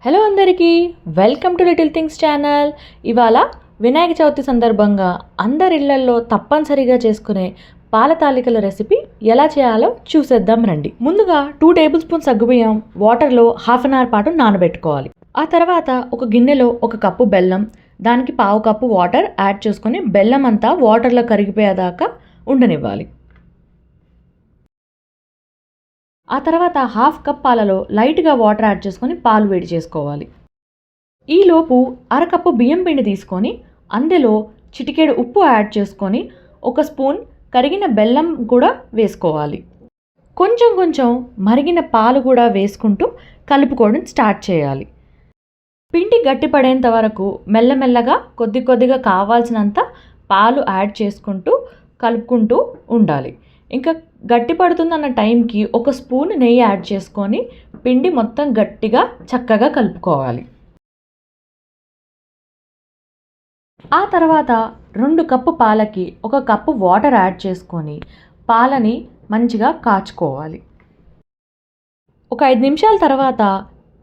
Hello అందరికీ, welcome to little things channel. ఇవాళ వినాయక చవితి సందర్భంగా అందరి ఇళ్లల్లో తప్పనిసరిగా చేసుకునే పాల తాలికల రెసిపీ ఎలా చేయాలో చూసేద్దాం రండి. ముందుగా 2 టేబుల్ స్పూన్స్ సగ్గుబియ్యం వాటర్లో హాఫ్ అన్ అవర్ పాటు నానబెట్టుకోవాలి. ఆ తర్వాత ఒక గిన్నెలో 1 కప్పు బెల్లం, దానికి 1/2 కప్పు వాటర్ యాడ్ చేసుకొని బెల్లం అంతా వాటర్లో కరిగిపోయేదాకా ఉండనివ్వాలి. ఆ తర్వాత 1/2 కప్ పాలలో లైట్గా వాటర్ యాడ్ చేసుకొని పాలు వేడి చేసుకోవాలి. ఈలోపు 1/2 కప్పు బియ్యం పిండి తీసుకొని అందులో చిటికెడు ఉప్పు యాడ్ చేసుకొని 1 స్పూన్ కరిగిన బెల్లం కూడా వేసుకోవాలి. కొంచెం కొంచెం మరిగిన పాలు కూడా వేసుకుంటూ కలుపుకోవడం స్టార్ట్ చేయాలి. పిండి గట్టిపడేంత వరకు మెల్లమెల్లగా కొద్దిగా కావాల్సినంత పాలు యాడ్ చేసుకుంటూ కలుపుకుంటూ ఉండాలి. ఇంకా గట్టి పడుతుందన్న టైంకి 1 స్పూన్ నెయ్యి యాడ్ చేసుకొని పిండి మొత్తం గట్టిగా చక్కగా కలుపుకోవాలి. ఆ తర్వాత 2 కప్పు పాలకి 1 కప్పు వాటర్ యాడ్ చేసుకొని పాలని మంచిగా కాచుకోవాలి. ఒక 5 నిమిషాల తర్వాత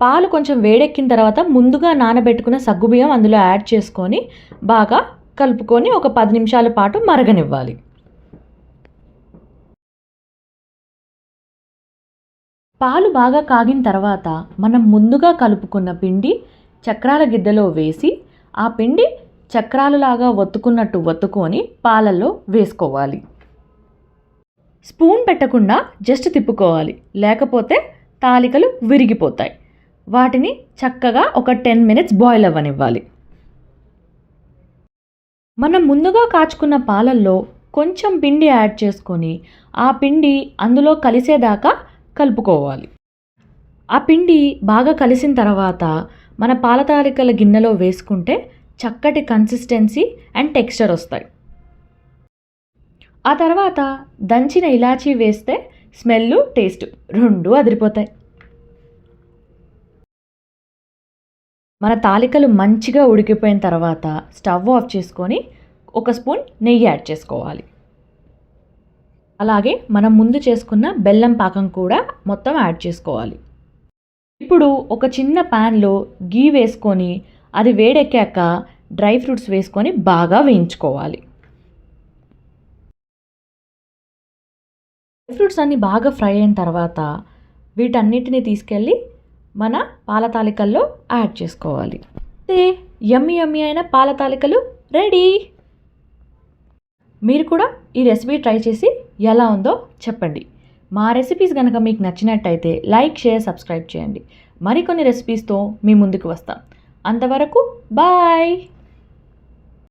పాలు కొంచెం వేడెక్కిన తర్వాత ముందుగా నానబెట్టుకున్న సగ్గుబియ్యం అందులో యాడ్ చేసుకొని బాగా కలుపుకొని ఒక 10 నిమిషాల పాటు మరగనివ్వాలి. పాలు బాగా కాగిన తర్వాత మనం ముందుగా కలుపుకున్న పిండి చక్రాల గిద్దెలో వేసి ఆ పిండి చక్రాలులాగా ఒత్తుకున్నట్టు ఒత్తుకొని పాలల్లో వేసుకోవాలి. స్పూన్ పెట్టకుండా జస్ట్ తిప్పుకోవాలి, లేకపోతే తాలికలు విరిగిపోతాయి. వాటిని చక్కగా ఒక 10 మినిట్స్ బాయిల్ అవ్వనివ్వాలి. మనం ముందుగా కాచుకున్న పాలల్లో కొంచెం పిండి యాడ్ చేసుకొని ఆ పిండి అందులో కలిసేదాకా కలుపుకోవాలి. ఆ పిండి బాగా కలిసిన తర్వాత మన పాల తాలికల గిన్నెలో వేసుకుంటే చక్కటి కన్సిస్టెన్సీ అండ్ టెక్స్చర్ వస్తాయి. ఆ తర్వాత దంచిన ఇలాచీ వేస్తే స్మెల్, టేస్ట్ 2 అదిరిపోతాయి. మన తాలికలు మంచిగా ఉడికిపోయిన తర్వాత స్టవ్ ఆఫ్ చేసుకొని 1 స్పూన్ నెయ్యి యాడ్ చేసుకోవాలి. అలాగే మనం ముందు చేసుకున్న బెల్లం పాకం కూడా మొత్తం యాడ్ చేసుకోవాలి. ఇప్పుడు ఒక చిన్న ప్యాన్లో గీ వేసుకొని అది వేడెక్కాక డ్రై ఫ్రూట్స్ వేసుకొని బాగా వేయించుకోవాలి. డ్రై ఫ్రూట్స్ అన్నీ బాగా ఫ్రై అయిన తర్వాత వీటన్నిటిని తీసుకెళ్ళి మన పాల తాలికల్లో యాడ్ చేసుకోవాలి. యమ్మీ అయిన పాల తాలికలు రెడీ. మీరు కూడా ఈ రెసిపీ ట్రై చేసి ఎలా ఉందో చెప్పండి. మా రెసిపీస్ కనుక మీకు నచ్చినట్టయితే లైక్, షేర్, సబ్స్క్రైబ్ చేయండి. మరికొన్ని రెసిపీస్తో మీ ముందుకు వస్తాం. అంతవరకు బాయ్.